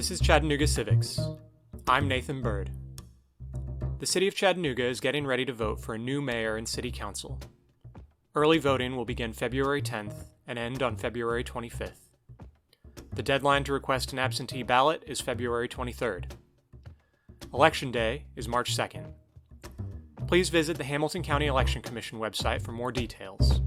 This is Chattanooga Civics. I'm Nathan Bird. The city of Chattanooga is getting ready to vote for a new mayor and city council. Early voting will begin February 10th and end on February 25th. The deadline to request an absentee ballot is February 23rd. Election Day is March 2nd. Please visit the Hamilton County Election Commission website for more details.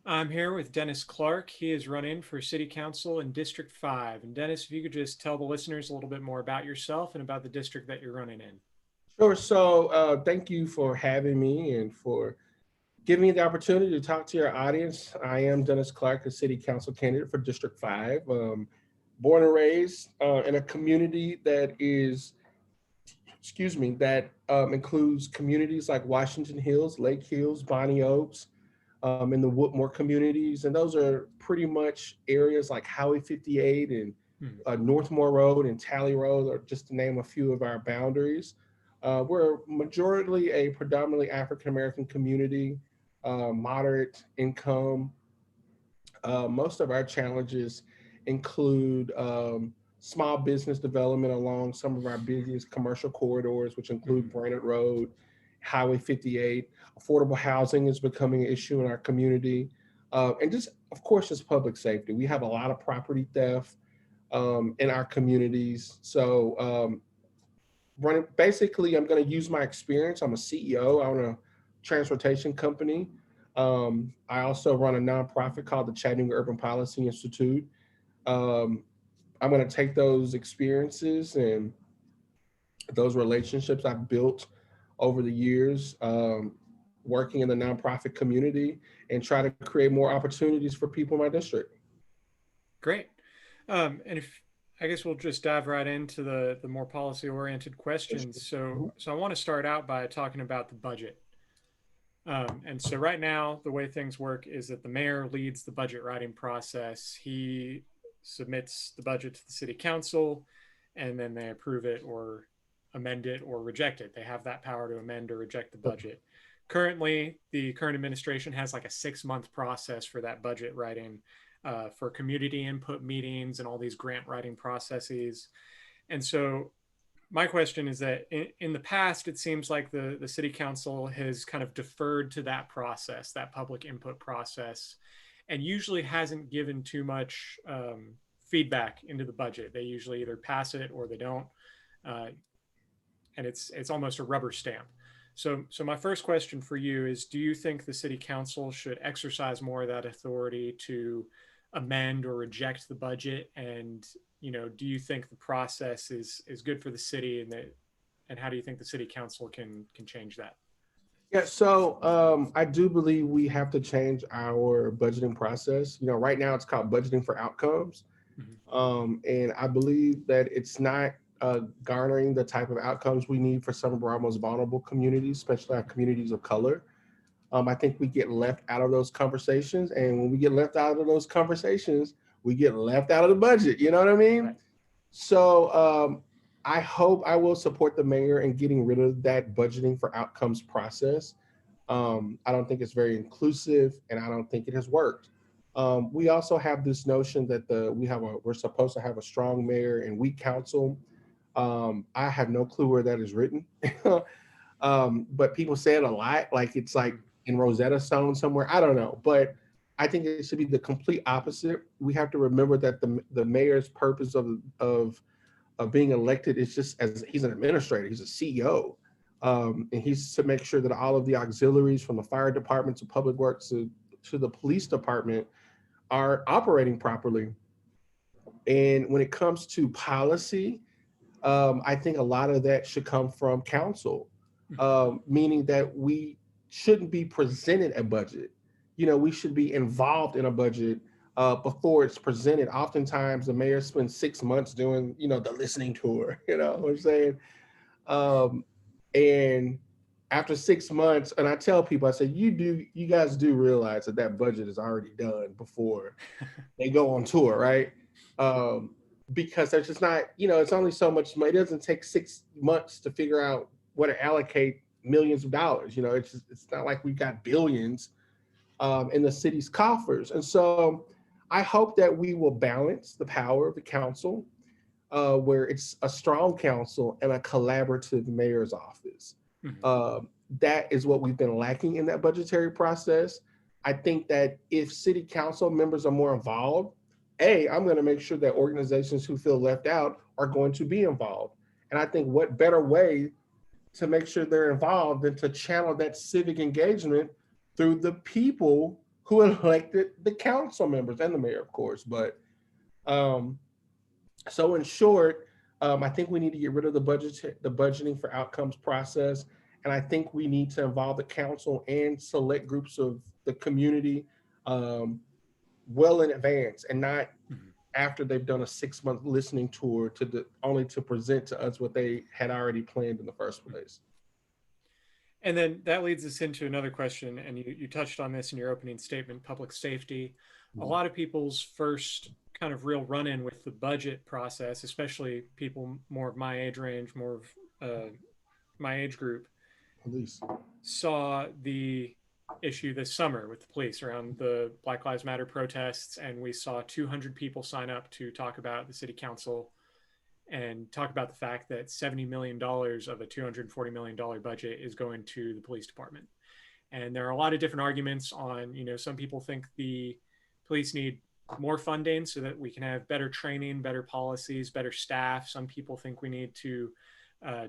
I'm here with Dennis Clark. He is running for City Council in District 5. And Dennis, if you could just tell the listeners a little bit more about yourself and about the district that you're running in. Sure. So thank you for having me and for giving me the opportunity to talk to your audience. I am Dennis Clark, a City Council candidate for District 5. Born and raised in a community that includes communities like Washington Hills, Lake Hills, Bonnie Oaks, in the Woodmore communities. And those are pretty much areas like Highway 58 and Northmore Road and Tally Road, or just to name a few of our boundaries. We're majority a predominantly African-American community, moderate income. Most of our challenges include small business development along some of our busiest commercial corridors, which include Brainerd Road, Highway 58. Affordable housing is becoming an issue in our community. And just, of course, just public safety. We have a lot of property theft in our communities. So basically, I'm going to use my experience. I'm a CEO. I own a transportation company. I also run a nonprofit called the Chattanooga Urban Policy Institute. I'm going to take those experiences and those relationships I've built over the years, working in the nonprofit community, and try to create more opportunities for people in my district. Great. And if I guess we'll just dive right into the more policy-oriented questions. So I want to start out by talking about the budget. And so right now, the way things work is that the mayor leads the budget writing process. He submits the budget to the city council, and then they approve it or amend it or reject it. They have that power to amend or reject the budget. Currently, the current administration has like a 6-month process for that budget writing, for community input meetings and all these grant writing processes. And so my question is that in the past, it seems like the city council has kind of deferred to that process, that public input process, and usually hasn't given too much feedback into the budget. They usually either pass it or they don't. And it's almost a rubber stamp. So my first question for you is, do you think the city council should exercise more of that authority to amend or reject the budget? And, do you think the process is good for the city, and how do you think the city council can change that? Yeah, so I do believe we have to change our budgeting process. Right now it's called budgeting for outcomes. And I believe that it's not garnering the type of outcomes we need for some of our most vulnerable communities, especially our communities of color. I think we get left out of those conversations. And when we get left out of those conversations, we get left out of the budget. You know what I mean? Right. So I hope I will support the mayor in getting rid of that budgeting for outcomes process. I don't think it's very inclusive, and I don't think it has worked. We also have this notion that we're supposed to have a strong mayor and weak council. I have no clue where that is written, but people say it a lot, like it's like in Rosetta Stone somewhere. I don't know, but I think it should be the complete opposite. We have to remember that the mayor's purpose of being elected is just as he's an administrator, he's a CEO, and he's to make sure that all of the auxiliaries from the fire department to public works to the police department are operating properly. And when it comes to policy, I think a lot of that should come from council, meaning that we shouldn't be presented a budget. We should be involved in a budget before it's presented. Oftentimes, the mayor spends 6 months doing, the listening tour. You know what I'm saying? And after 6 months, and I tell people, I say, you guys do realize that that budget is already done before they go on tour, right? Um, because there's just not, it's only so much money. It doesn't take 6 months to figure out what to allocate millions of dollars. It's not like we've got billions in the city's coffers. And so I hope that we will balance the power of the council, where it's a strong council and a collaborative mayor's office. Mhm. That is what we've been lacking in that budgetary process. I think that if city council members are more involved, I'm going to make sure that organizations who feel left out are going to be involved. And I think what better way to make sure they're involved than to channel that civic engagement through the people who elected the council members and the mayor, of course. But um, so in short, I think we need to get rid of the budgeting for outcomes process, and I think we need to involve the council and select groups of the community um, well in advance, and not Mhm. after they've done a 6 month listening tour only to present to us what they had already planned in the first place. And then that leads us into another question, and you touched on this in your opening statement: public safety. A lot of people's first kind of real run in with the budget process, especially people more of my age range, more of my age group, Police. saw the issue this summer with the police around the Black Lives Matter protests. And we saw 200 people sign up to talk about the city council and talk about the fact that $70 million of a $240 million budget is going to the police department. And there are a lot of different arguments on, some people think the police need more funding so that we can have better training, better policies, better staff. Some people think we need to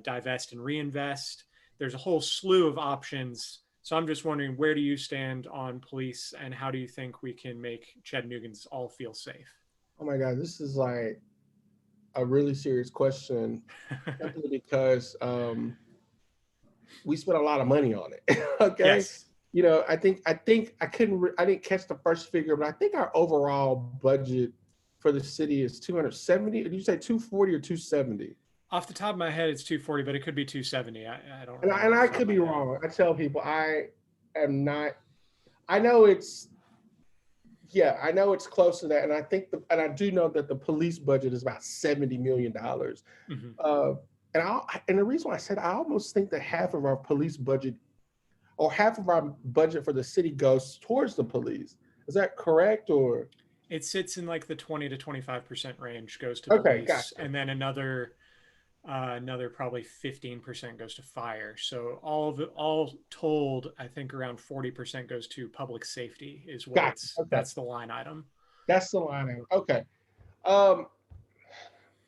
divest and reinvest. There's a whole slew of options. So I'm just wondering, where do you stand on police, and how do you think we can make Chattanoogans all feel safe? Oh my God, this is like a really serious question, simply because we spent a lot of money on it. Okay. Yes. I didn't catch the first figure, but I think our overall budget for the city is 270. Did you say 240 or 270? Off the top of my head, it's 240, but it could be 270. I don't And remember off I the top of could my be head. wrong. I tell people I am not. I know it's yeah, I know it's close to that, and and I do know that the police budget is about $70 million. Mm-hmm. Uh, and the reason why I said I almost think that half of our police budget, or half of our budget for the city, goes towards the police. Is that correct? Or It sits in like the 20 to 25% range goes to okay, police, gotcha, and then another probably 15% goes to fire. So all told, I think around 40% goes to public safety is what gotcha. it's Okay, that's the line item. that's the line item. Okay, um,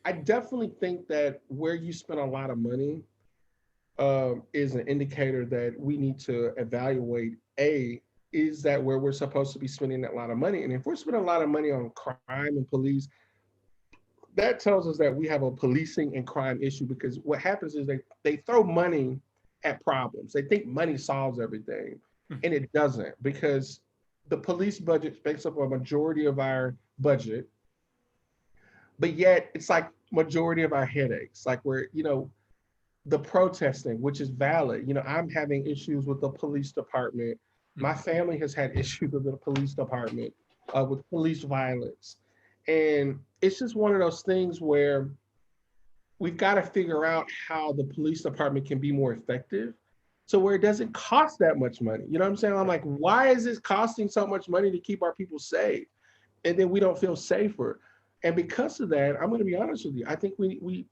I definitely think that where you spend a lot of money is an indicator that we need to evaluate. Is that where we're supposed to be spending a lot of money? And if we're spending a lot of money on crime and police, that tells us that we have a policing and crime issue, because what happens is they throw money at problems. They think money solves everything, and Mm-hmm. it doesn't, because the police budget makes up a majority of our budget, but yet it's like majority of our headaches. Like the protesting, which is valid. I'm having issues with the police department. My Mm-hmm. family has had issues with the police department, with police violence. And it's just one of those things where we've got to figure out how the police department can be more effective, so where it doesn't cost that much money. You know what I'm saying? I'm like, why is this costing so much money to keep our people safe? And then we don't feel safer. And because of that, I'm going to be honest with you. I think we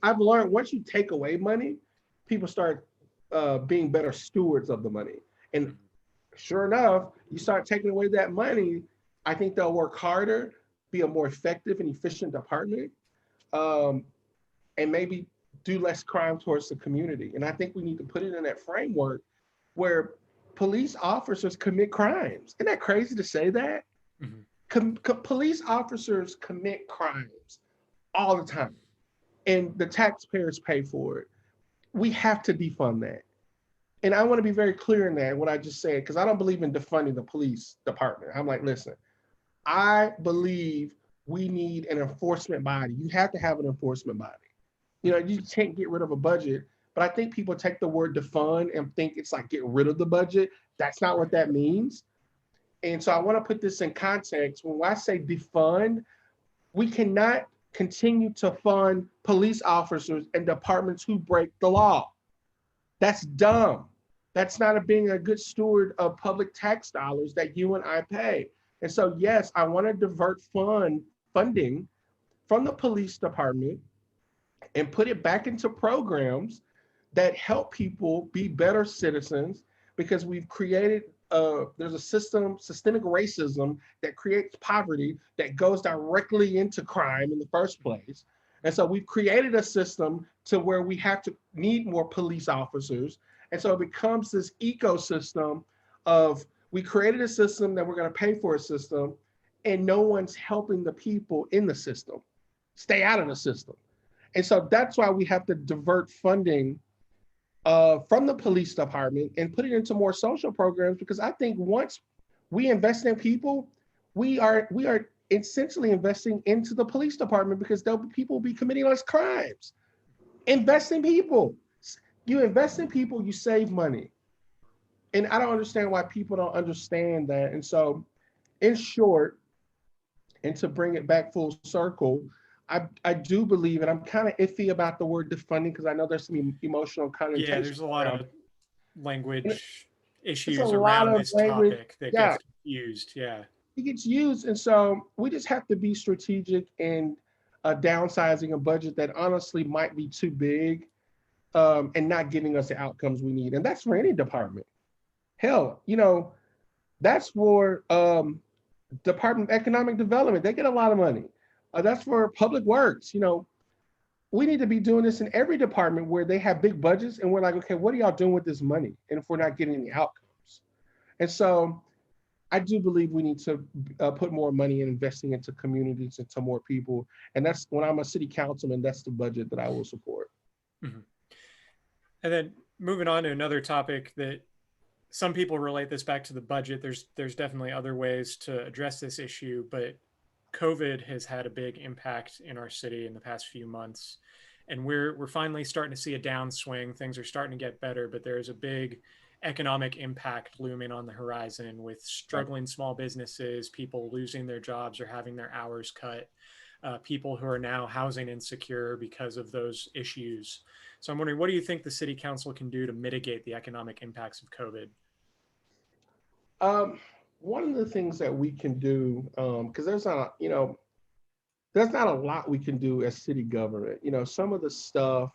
I've learned, once you take away money, people start being better stewards of the money. And Mm-hmm. sure enough, you start taking away that money, I think they'll work harder, be a more effective and efficient department, um, and maybe do less crime towards the community. And I think we need to put it in that framework where police officers commit crimes. Isn't that crazy to say that? Mm-hmm. Police officers commit crimes all the time, and the taxpayers pay for it. We have to defund that. And I want to be very clear in that, what I just said, because I don't believe in defunding the police department. I'm like, listen, I believe we need an enforcement body. You have to have an enforcement body. You can't get rid of a budget but I think people take the word defund and think it's like get rid of the budget. That's not what that means. And so I want to put this in context. When I say defund, we cannot continue to fund police officers and departments who break the law. That's dumb. That's not being a good steward of public tax dollars that you and I pay. And so, yes, I want to divert funding from the police department and put it back into programs that help people be better citizens, because we've created there's a systemic racism that creates poverty that goes directly into crime in the first place. And so we've created a system to where we have to need more police officers. And so it becomes this ecosystem of, we created a system that we're going to pay for a system, and no one's helping the people in the system stay out of the system. And so that's why we have to divert funding from the police department and put it into more social programs, because I think once we invest in people, we are essentially investing into the police department, because people will be committing less crimes. Invest in people. You invest in people, you save money. And I don't understand why people don't understand that. And so, in short, and to bring it back full circle, I do believe, and I'm kind of iffy about the word defunding because I know there's some emotional Yeah, connotation there's a lot around of it. language It's a issues lot around of this language. topic that Yeah, gets confused. Yeah. it gets used. And so we just have to be strategic in downsizing a budget that honestly might be too big, and not giving us the outcomes we need. And that's for any department. Hell, that's for Department of Economic Development. They get a lot of money. That's for public works. We need to be doing this in every department where they have big budgets, and we're like, okay, what are y'all doing with this money? And if we're not getting any outcomes. And so I do believe we need to put more money in investing into communities, into more people. And that's, when I'm a city councilman, that's the budget that I will support. Mhm. And then moving on to another topic that some people relate this back to the budget. There's definitely other ways to address this issue, but COVID has had a big impact in our city in the past few months, and we're finally starting to see a downswing. Things are starting to get better, but there's a big economic impact looming on the horizon with struggling small businesses, people losing their jobs or having their hours cut, people who are now housing insecure because of those issues. So I'm wondering, what do you think the city council can do to mitigate the economic impacts of COVID? Um, One of the things that we can do, because there's not a lot we can do as city government. Some of the stuff,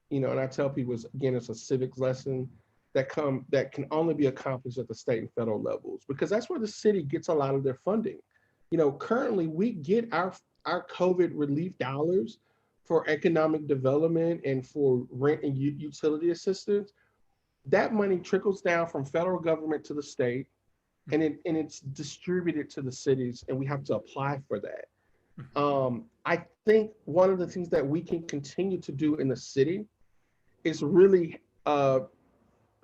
and I tell people, again, it's a civics lesson that can only be accomplished at the state and federal levels, because that's where the city gets a lot of their funding. Currently we get our COVID relief dollars for economic development and for rent and utility assistance. That money trickles down from federal government to the state, and it's distributed to the cities, and we have to apply for that. I think one of the things that we can continue to do in the city is really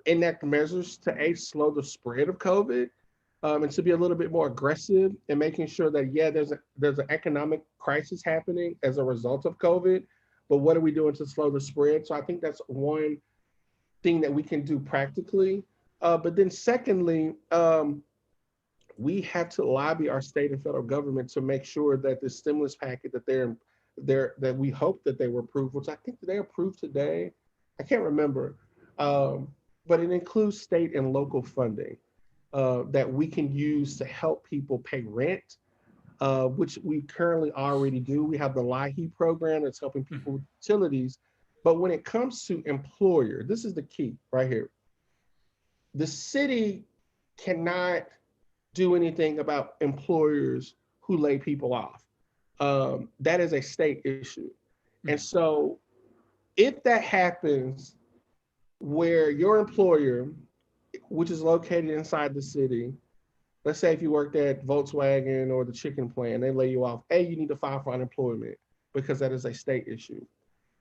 enact measures to slow the spread of COVID, and to be a little bit more aggressive in making sure that, yeah, there's an economic crisis happening as a result of COVID, but what are we doing to slow the spread? So I think that's one thing that we can do practically. But then secondly, we have to lobby our state and federal government to make sure that the stimulus packet that we hope that they were approved, which I think they approved today. I can't remember, but it includes state and local funding that we can use to help people pay rent, which we currently already do. We have the LIHEAP program that's helping people with utilities. But when it comes to employer, this is the key right here. The city cannot do anything about employers who lay people off. That is a state issue. And so if that happens where your employer, which is located inside the city, let's say if you worked at Volkswagen or the chicken plant, they lay you off, you need to file for unemployment because that is a state issue.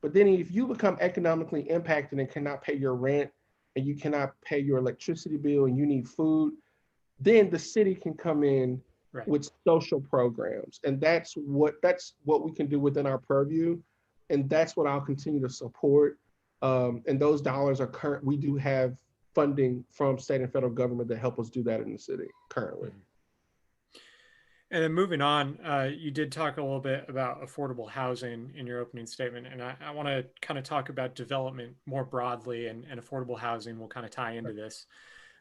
But then if you become economically impacted and cannot pay your rent and you cannot pay your electricity bill and you need food, then the city can come in with social programs. And that's what we can do within our purview. And that's what I'll continue to support. And those dollars are current. We do have funding from state and federal government that help us do that in the city currently. Mhm. And then moving on, you did talk a little bit about affordable housing in your opening statement, and I want to kind of talk about development more broadly, and affordable housing will kind of tie into this.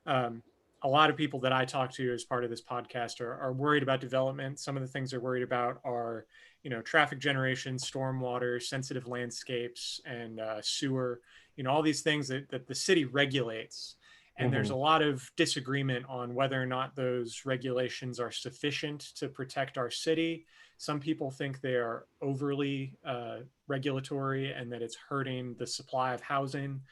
Um, a lot of people that I talk to as part of this podcast are worried about development. Some of the things they're worried about are, traffic generation, stormwater, sensitive landscapes, and sewer. All these things that the city regulates. And there's a Mm-hmm. lot of disagreement on whether or not those regulations are sufficient to protect our city. Some people think they are overly regulatory and that it's hurting the supply of housing.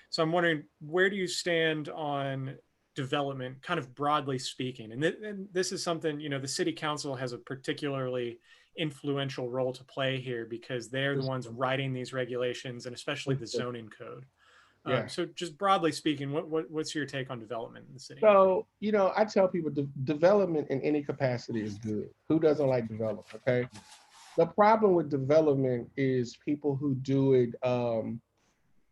So I'm wondering, where do you stand on development, kind of broadly speaking? And this is something, the city council has a particularly influential role to play here because they're the ones writing these regulations and especially the zoning code. Yeah. So just broadly speaking, what's your take on development in the city? So, I tell people development in any capacity is good. Who doesn't like development? Okay. The problem with development is people who do it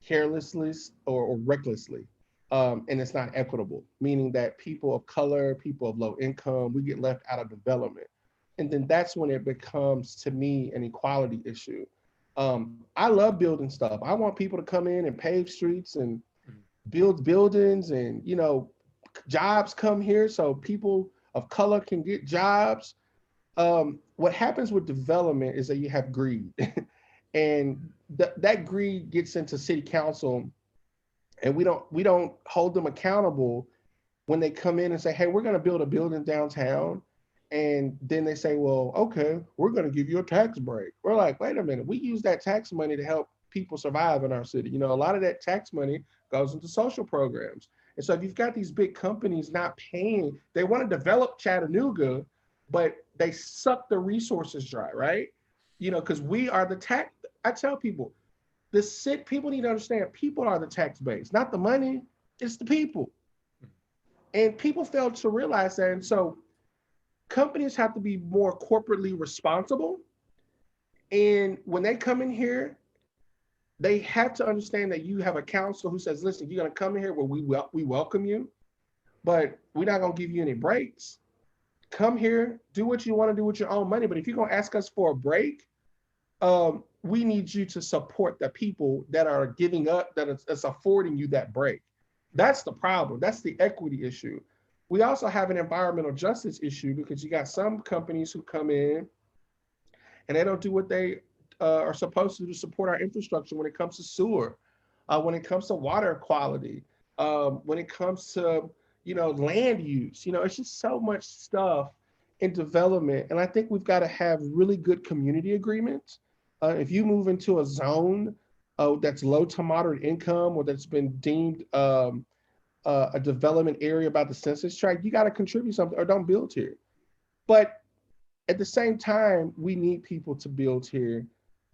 carelessly or recklessly. And it's not equitable, meaning that people of color, people of low income, we get left out of development. And then that's when it becomes, to me, an equality issue. I love building stuff. I want people to come in and pave streets and build buildings and, jobs come here so people of color can get jobs. What happens with development is that you have greed. And that greed gets into city council, and we don't hold them accountable when they come in and say, hey, we're going to build a building downtown, and then they say, well, okay, we're going to give you a tax break. We're like, wait a minute, we use that tax money to help people survive in our city. A lot of that tax money goes into social programs. And so if you've got these big companies not paying, they want to develop Chattanooga, but they suck the resources dry, right? Because we are the tax. I tell people, people need to understand people are the tax base, not the money, it's the people. And people fail to realize that. And so companies have to be more corporately responsible. And when they come in here, they have to understand that you have a council who says, listen, you're going to come in here where we welcome you, but we're not going to give you any breaks. Come here, do what you want to do with your own money. But if you're going to ask us for a break, we need you to support the people that are giving up, that's affording you that break. That's the problem. That's the equity issue. We also have an environmental justice issue because you got some companies who come in and they don't do what they are supposed to do to support our infrastructure when it comes to sewer, when it comes to water quality, when it comes to land use. It's just so much stuff in development, and I think we've got to have really good community agreements. If you move into a zone that's low to moderate income or that's been deemed a development area by the census tract, you got to contribute something or don't build here. But at the same time, we need people to build here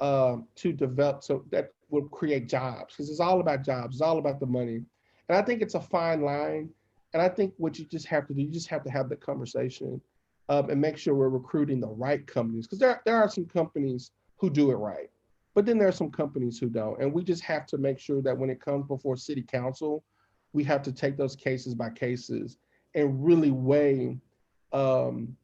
to develop, so that will create jobs, because it's all about jobs, it's all about the money. And I think it's a fine line. And I think what you just have to do, you just have to have the conversation and make sure we're recruiting the right companies, because there are some companies who do it right, but then there are some companies who don't. And we just have to make sure that when it comes before city council, we have to take those cases by cases and really weigh um,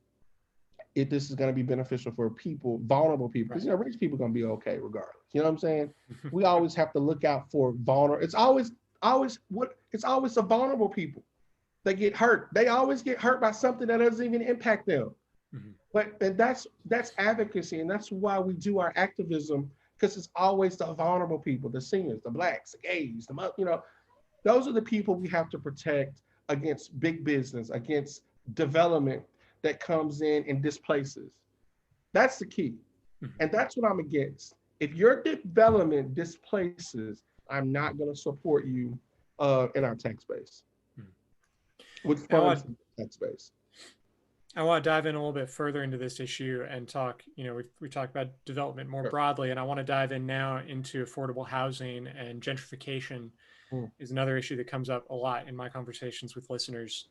if this is going to be beneficial for people, vulnerable people, because Right. rich people are going to be okay regardless. You know what I'm saying? We always have to look out for vulnerable. It's always the vulnerable people that get hurt. They always get hurt by something that doesn't even impact them. Mhm. But and that's advocacy, and that's why we do our activism, because it's always the vulnerable people, the seniors, the blacks, the gays, those are the people we have to protect against big business, against development that comes in and displaces. That's the key. Mhm. And that's what I'm against. If your development displaces, I'm not going to support you in our tax base Mhm. with I funds want in the tax base. I want to dive in a little bit further into this issue and talk. We talked about development more Sure. broadly, and I want to dive in now into affordable housing and gentrification Mm. is another issue that comes up a lot in my conversations with listeners.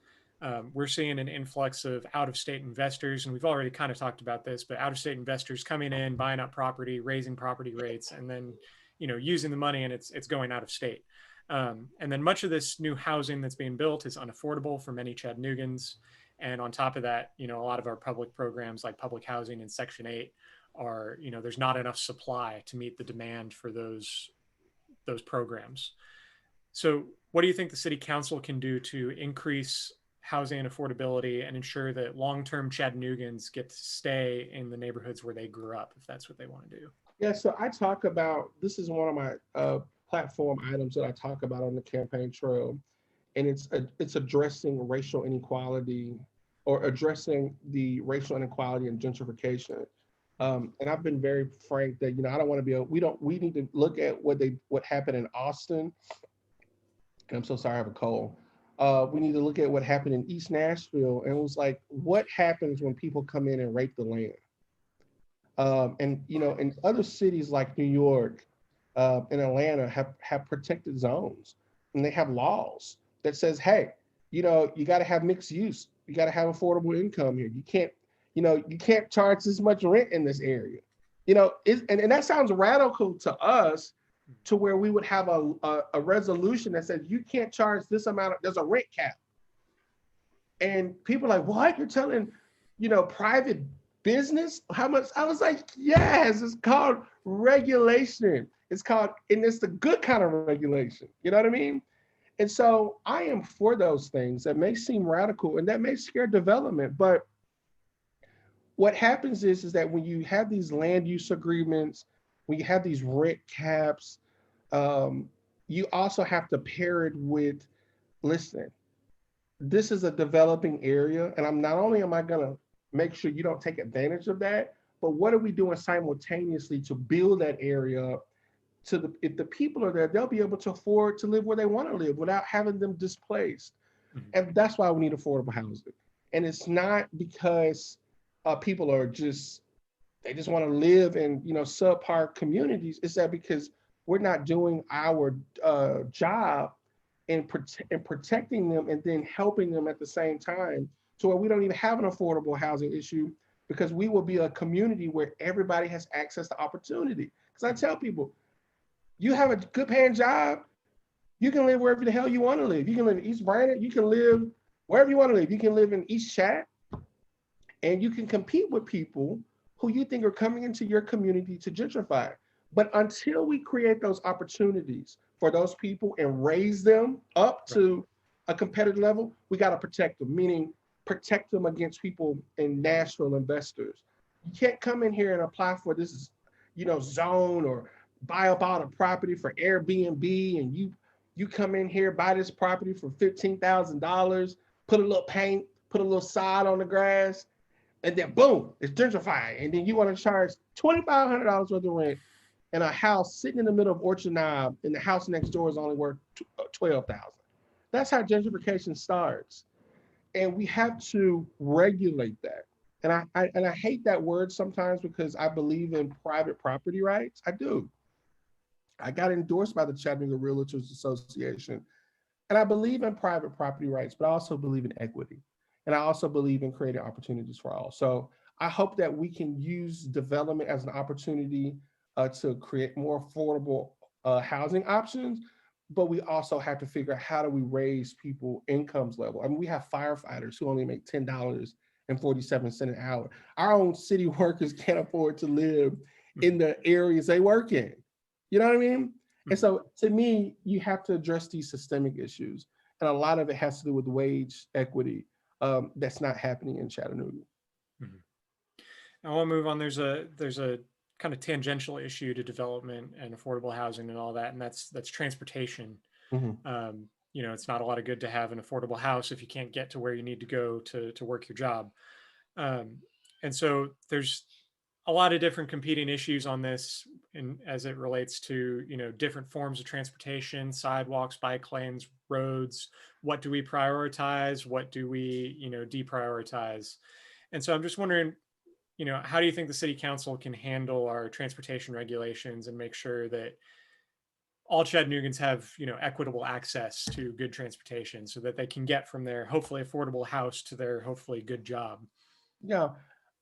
We're seeing an influx of out-of-state investors, and we've already kind of talked about this, but out-of-state investors coming in, buying up property, raising property rates, and then using the money and it's going out of state. And then much of this new housing that's being built is unaffordable for many Chattanoogan's. And on top of that, a lot of our public programs like public housing and Section 8 are, there's not enough supply to meet the demand for those programs. So what do you think the city council can do to increase housing affordability and ensure that long-term Chattanoogan's get to stay in the neighborhoods where they grew up, if that's what they want to do? Yeah, so I talk about, this is one of my platform items that I talk about on the campaign trail, and it's addressing racial inequality, or addressing the racial inequality and gentrification. And I've been very frank that I don't want to be we need to look at what happened in Austin. And I'm so sorry, I have a cold. We need to look at what happened in East Nashville, and it was like, what happens when people come in and rape the land? And in other cities like New York and Atlanta have protected zones, and they have laws that says, hey, you got to have mixed use, you got to have affordable income here. You can't charge this much rent in this area. And that sounds radical to us, to where we would have a resolution that says you can't charge this amount. There's a rent cap, and people are like, what? You're telling private business how much? I was like, yes, it's called regulation. And it's the good kind of regulation. You know what I mean? And so I am for those things that may seem radical and that may scare development. But what happens is that when you have these land use agreements, when you have these rent caps, you also have to pair it with, listen, this is a developing area, and I'm not only am I gonna make sure you don't take advantage of that, but what are we doing simultaneously to build that area up? If the people are there, they'll be able to afford to live where they want to live without having them displaced. Mm-hmm. And that's why we need affordable housing. And it's not because people are they just want to live in subpar communities. It's that because we're not doing our job in protecting them and then helping them at the same time, to where we don't even have an affordable housing issue, because we will be a community where everybody has access to opportunity. Because I tell people, you have a good paying job, you can live wherever the hell you want to live. You can live in East Brandon, you can live wherever you want to live. You can live in East Chat, and you can compete with people who you think are coming into your community to gentrify. But until we create those opportunities for those people and raise them up to a competitive level, we got to protect them, meaning protect them against people and national investors. You can't come in here and apply for this, zone, or buy up all the property for Airbnb, and you come in here, buy this property for $15,000, put a little paint, put a little sod on the grass, and then boom, it's gentrified. And then you want to charge $2,500 worth of rent in a house sitting in the middle of Orchard Knob, and the house next door is only worth $12,000. That's how gentrification starts. And we have to regulate that. And I hate that word sometimes, because I believe in private property rights. I do. I got endorsed by the Chattanooga Realtors Association. And I believe in private property rights, but I also believe in equity. And I also believe in creating opportunities for all. So I hope that we can use development as an opportunity to create more affordable housing options. But we also have to figure out, how do we raise people incomes level? I mean, we have firefighters who only make $10.47 an hour. Our own city workers can't afford to live in the areas they work in. You know what I mean? And so to me, you have to address these systemic issues. And a lot of it has to do with wage equity that's not happening in Chattanooga. Mm-hmm. I want to move on. There's a kind of tangential issue to development and affordable housing and all that, and that's transportation. Mm-hmm. It's not a lot of good to have an affordable house if you can't get to where you need to go to work your job. And so there's a lot of different competing issues on this, as it relates to different forms of transportation, sidewalks, bike lanes, roads. What do we prioritize? What do we deprioritize? And so I'm just wondering, how do you think the city council can handle our transportation regulations and make sure that all Chattanoogans have equitable access to good transportation, so that they can get from their hopefully affordable house to their hopefully good job? Yeah,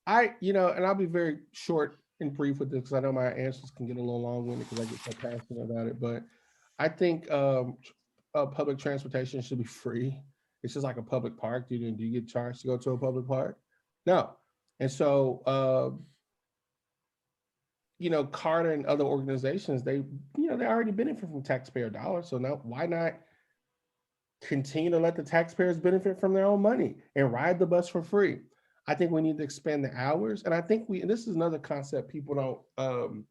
and I'll be very short in brief with this because I know my answers can get a little long-winded because I get so passionate about it. But I think public transportation should be free. It's just like a public park. Do you get charged to go to a public park? No. And so, Carter and other organizations, they already benefit from taxpayer dollars. So now, why not continue to let the taxpayers benefit from their own money and ride the bus for free? I think we need to expand the hours, and I think and this is another concept people don't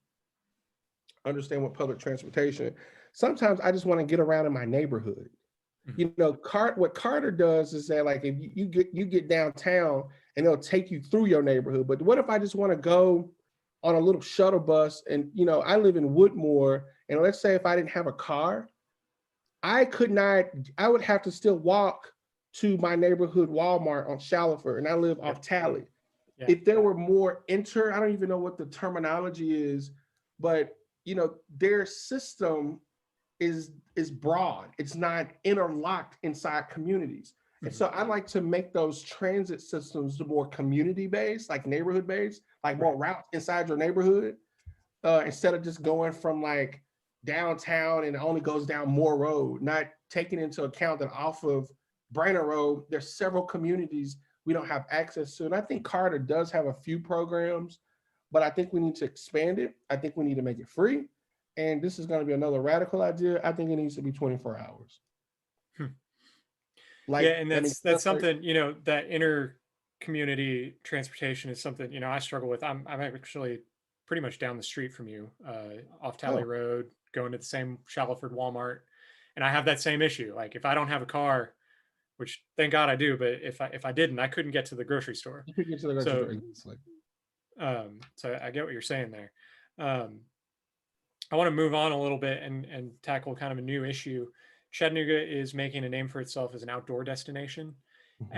understand with public transportation. Sometimes I just want to get around in my neighborhood. Mhm. What Carter does is that, like, if you get downtown and it'll take you through your neighborhood. But what if I just want to go on a little shuttle bus and I live in Woodmore, and let's say if I didn't have a car, I could not, I would have to still walk to my neighborhood Walmart on Shallowford, and I live Yep. off Tally. Yeah. If there were more I don't even know what the terminology is, but their system is broad. It's not interlocked inside communities. And Mhm. so I like to make those transit systems more community based, like neighborhood based, like more Right. routes inside your neighborhood, instead of just going from like downtown and it only goes down Moore Road, not taking into account that off of Brainerd Road, there's several communities we don't have access to. And I think Carter does have a few programs, but I think we need to expand it. I think we need to make it free. And this is going to be another radical idea. I think it needs to be 24 hours. Hmm. Yeah, Like, and I mean, that's something, that inner community transportation is something, I struggle with. I'm actually pretty much down the street from you, off Tally oh, Road, going to the same Shallowford Walmart, and I have that same issue. Like if I don't have a car, which thank God I do, but if I didn't, I couldn't get to the grocery store. you could get to the grocery So store easily. so I get what you're saying there. Um, I want to move on a little bit and tackle kind of a new issue. Chattanooga is making a name for itself as an outdoor destination. Mhm.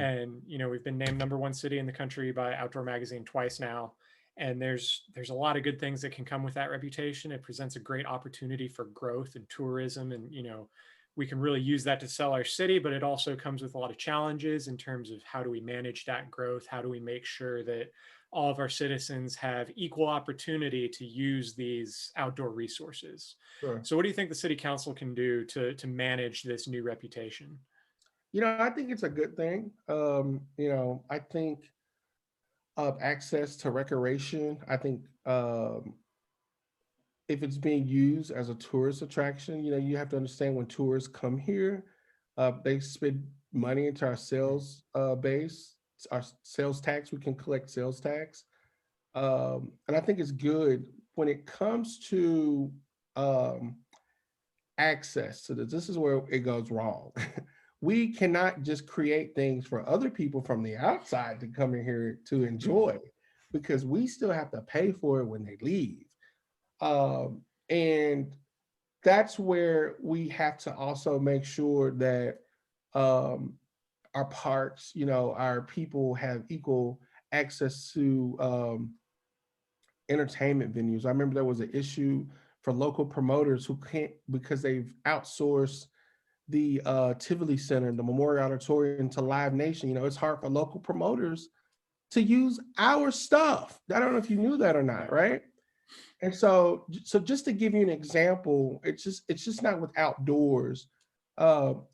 And we've been named #1 city in the country by Outdoor Magazine twice now. And there's a lot of good things that can come with that reputation. It presents a great opportunity for growth and tourism, and we can really use that to sell our city, but it also comes with a lot of challenges in terms of how do we manage that growth? How do we make sure that all of our citizens have equal opportunity to use these outdoor resources? Sure. So what do you think the city council can do to manage this new reputation? I think it's a good thing. I think access to recreation. I think if it's being used as a tourist attraction, you have to understand when tourists come here, they spend money into our sales base, our sales tax. We can collect sales tax. And I think it's good when it comes to um, access to this. This is where it goes wrong. We cannot just create things for other people from the outside to come in here to enjoy because we still have to pay for it when they leave. And that's where we have to also make sure that um, our parks, our people have equal access to entertainment venues. I remember there was an issue for local promoters who can't because they've outsourced the Tivoli Center, the Memorial Auditorium to Live Nation. It's hard for local promoters to use our stuff. I don't know if you knew that or not, Right. right? And so just to give you an example, it's just not with outdoors.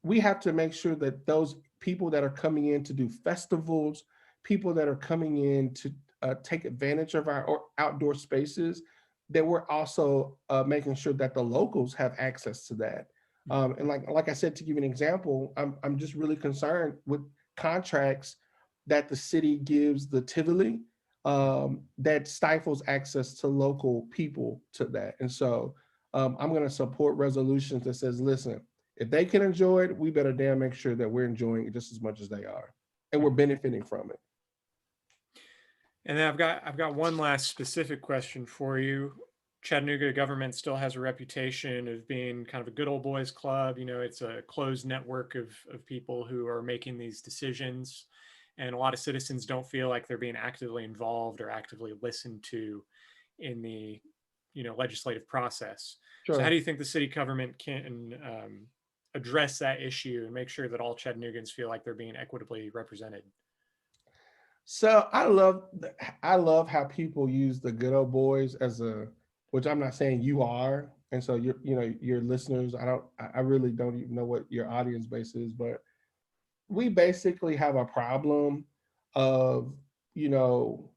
We have to make sure that those people that are coming in to do festivals, people that are coming in to take advantage of our outdoor spaces, that we're also making sure that the locals have access to that. And like I said, to give you an example, I'm just really concerned with contracts that the city gives the Tivoli that stifles access to local people to that. And so I'm going to support resolutions that says, listen, if they can enjoy it, we better damn make sure that we're enjoying it just as much as they are, and we're benefiting from it. And then I've got one last specific question for you. Chattanooga government still has a reputation of being kind of a good old boys club. It's a closed network of people who are making these decisions. And a lot of citizens don't feel like they're being actively involved or actively listened to in the legislative process. So how Sure. do you think the city government can address that issue and make sure that all Chattanoogans feel like they're being equitably represented? So I love how people use the good old boys as a, which I'm not saying you are, and so your listeners. I really don't even know what your audience base is, but we basically have a problem of you know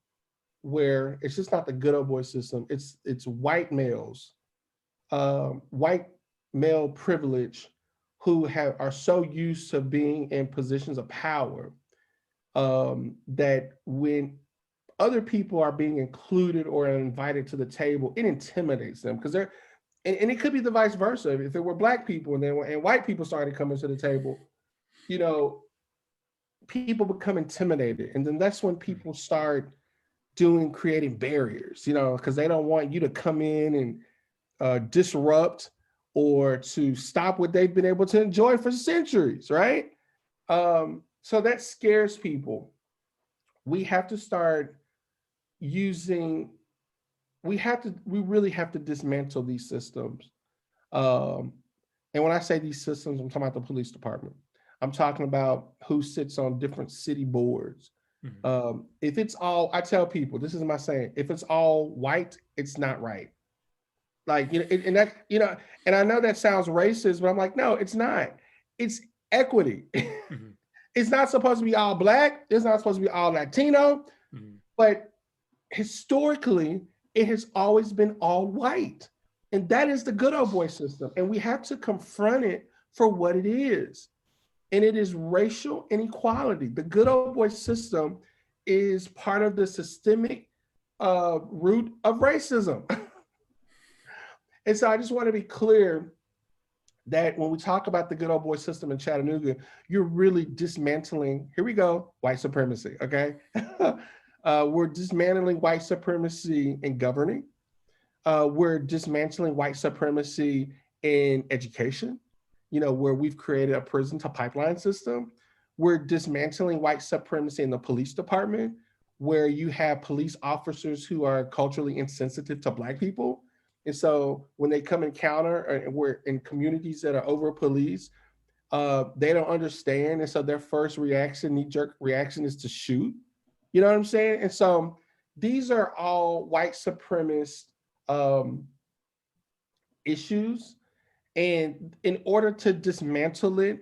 where it's just not the good old boy system. It's white males, white male privilege, who have are so used to being in positions of power, that when other people are being included or invited to the table, it intimidates them because and it could be the vice versa. If it were black people and white people started coming to the table, you know, people become intimidated, and then that's when people start creating barriers, because they don't want you to come in and disrupt or to stop what they've been able to enjoy for centuries, right? So that scares people. We have to start using we really have to dismantle these systems. um, and when I say these systems, I'm talking about the police department. I'm talking about who sits on different city boards. Mhm. If it's all, I tell people, this is my saying, if it's all white, it's not right. Like, and that, and I know that sounds racist, but I'm like, no, it's not. It's equity. Mhm. It's not supposed to be all black. It's not supposed to be all Latino, Mhm. but historically, it has always been all white. And that is the good old boy system. And we have to confront it for what it is. And it is racial inequality. The good old boy system is part of the systemic root of racism. And so I just want to be clear that when we talk about the good old boy system in Chattanooga, you're really dismantling, here we go, white supremacy, okay? We're dismantling white supremacy in governing. We're dismantling white supremacy in education, where we've created a prison to pipeline system. We're dismantling white supremacy in the police department, where you have police officers who are culturally insensitive to Black people. And so when they come encounter, and we're in communities that are over policed, they don't understand. And so their first reaction, knee jerk reaction, is to shoot. You know what I'm saying? And so these are all white supremacist um, issues. And in order to dismantle it,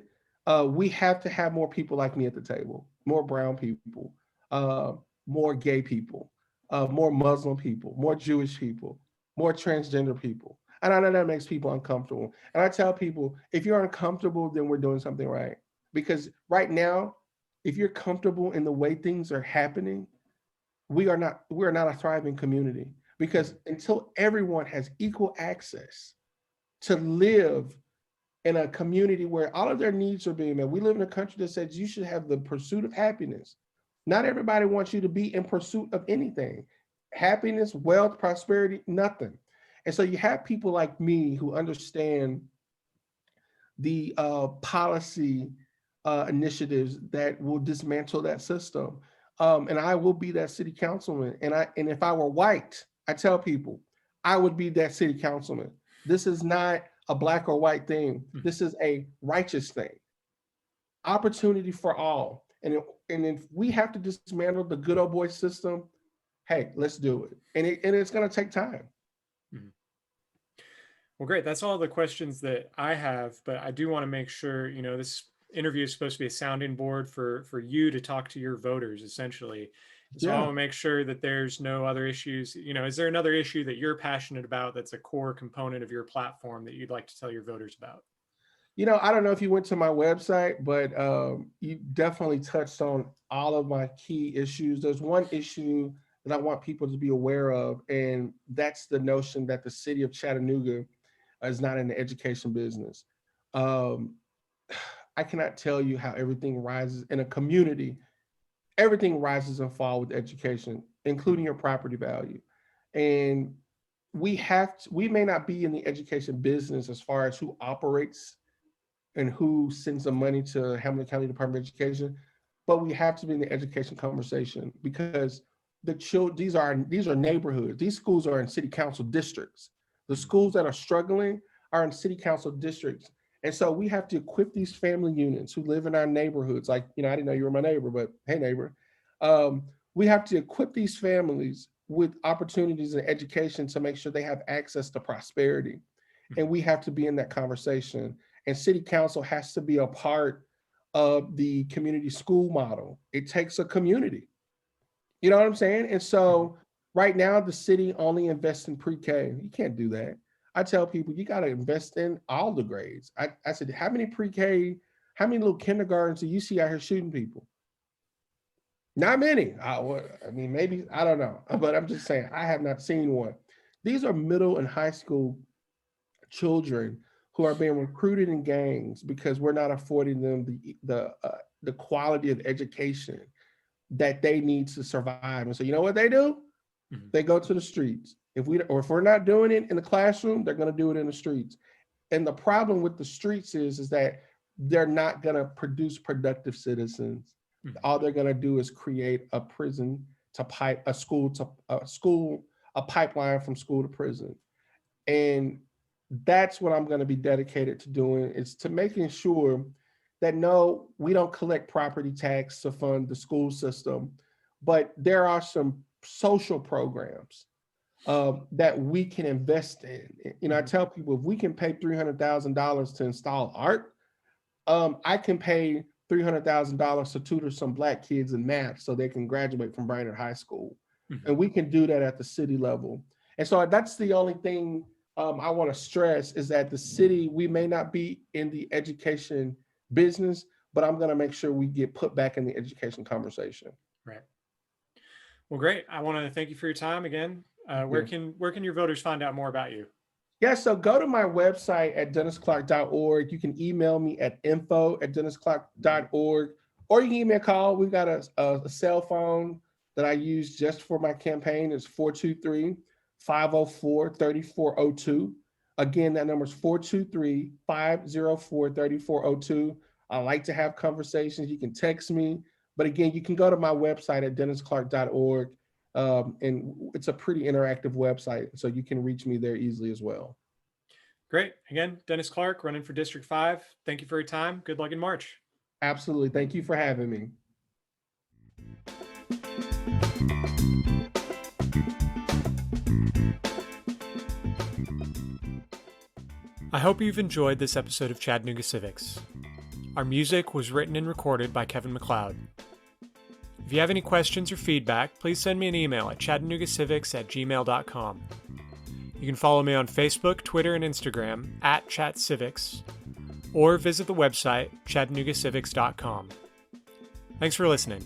we have to have more people like me at the table, more brown people, uh, more gay people, more Muslim people, more Jewish people, more transgender people. And I know that makes people uncomfortable. And I tell people, if you're uncomfortable, then we're doing something right. Because right now, if you're comfortable in the way things are happening, we are not a thriving community. Because Mhm. until everyone has equal access to live in a community where all of their needs are being met. We live in a country that says you should have the pursuit of happiness. Not everybody wants you to be in pursuit of anything. Happiness, wealth, prosperity, nothing. And so you have people like me who understand the policy initiatives that will dismantle that system. And I will be that city councilman. And if I were white, I tell people I would be that city councilman. This is not a black or white thing. Mhm. This is a righteous thing. Opportunity for all. And if we have to dismantle the good old boy system, hey, let's do it. And it's going to take time. Mhm. Well, great. That's all the questions that I have, but I do want to make sure, this interview is supposed to be a sounding board for you to talk to your voters, essentially. So I Yeah. want to make sure that there's no other issues. Is there another issue that you're passionate about that's a core component of your platform that you'd like to tell your voters about? I don't know if you went to my website, but you definitely touched on all of my key issues. There's one issue that I want people to be aware of, and that's the notion that the city of Chattanooga is not in the education business. Um, I cannot tell you how everything rises in a community. Everything rises and falls with education, including Mhm. your property value. And we may not be in the education business as far as who operates and who sends the money to Hamilton County Department of Education, but we have to be in the education conversation because these are neighborhoods. These schools are in city council districts. The Mhm. schools that are struggling are in city council districts. And so we have to equip these family units who live in our neighborhoods. Like, I didn't know you were my neighbor, but hey, neighbor. We have to equip these families with opportunities and education to make sure they have access to prosperity. And we have to be in that conversation. And city council has to be a part of the community school model. It takes a community. You know what I'm saying? And so right now, the city only invests in pre-K. You can't do that. I tell people you got to invest in all the grades. I said, how many pre-K, how many little kindergartens do you see out here shooting people? Not many. I mean, maybe, I don't know. But I'm just saying, I have not seen one. These are middle and high school children who are being recruited in gangs because we're not affording them the quality of education that they need to survive. And so you know what they do? They go to the streets. If we're not doing it in the classroom, they're going to do it in the streets. And the problem with the streets is that they're not going to produce productive citizens. All they're going to do is create a prison to a pipeline from school to prison. And that's what I'm going to be dedicated to doing, is to making sure that no, we don't collect property tax to fund the school system, but there are some social programs that we can invest in. You know, I tell people, if we can pay $300,000 to install art, I can pay $300,000 to tutor some Black kids in math so they can graduate from Brainerd High School. And we can do that at the city level. And so that's the only thing I want to stress, is that the city, we may not be in the education business, but I'm going to make sure we get put back in the education conversation. Right. Well, great. I want to thank you for your time again. Where can your voters find out more about you? Yeah, so go to my website at dennisclark.org. You can email me at info@dennisclark.org, or you can give me a call. We've got a cell phone that I use just for my campaign. It's 423-504-3402. Again, that number is 423-504-3402. I like to have conversations. You can text me. But again, you can go to my website at dennisclark.org. And it's a pretty interactive website, so you can reach me there easily as well. Great. Again, Dennis Clark, running for District 5. Thank you for your time. Good luck in March. Absolutely. Thank you for having me. I hope you've enjoyed this episode of Chattanooga Civics. Our music was written and recorded by Kevin MacLeod. If you have any questions or feedback, please send me an email at chattanoogacivics@gmail.com. You can follow me on Facebook, Twitter, and Instagram @ChatCivics, or visit the website chattanoogacivics.com. Thanks for listening.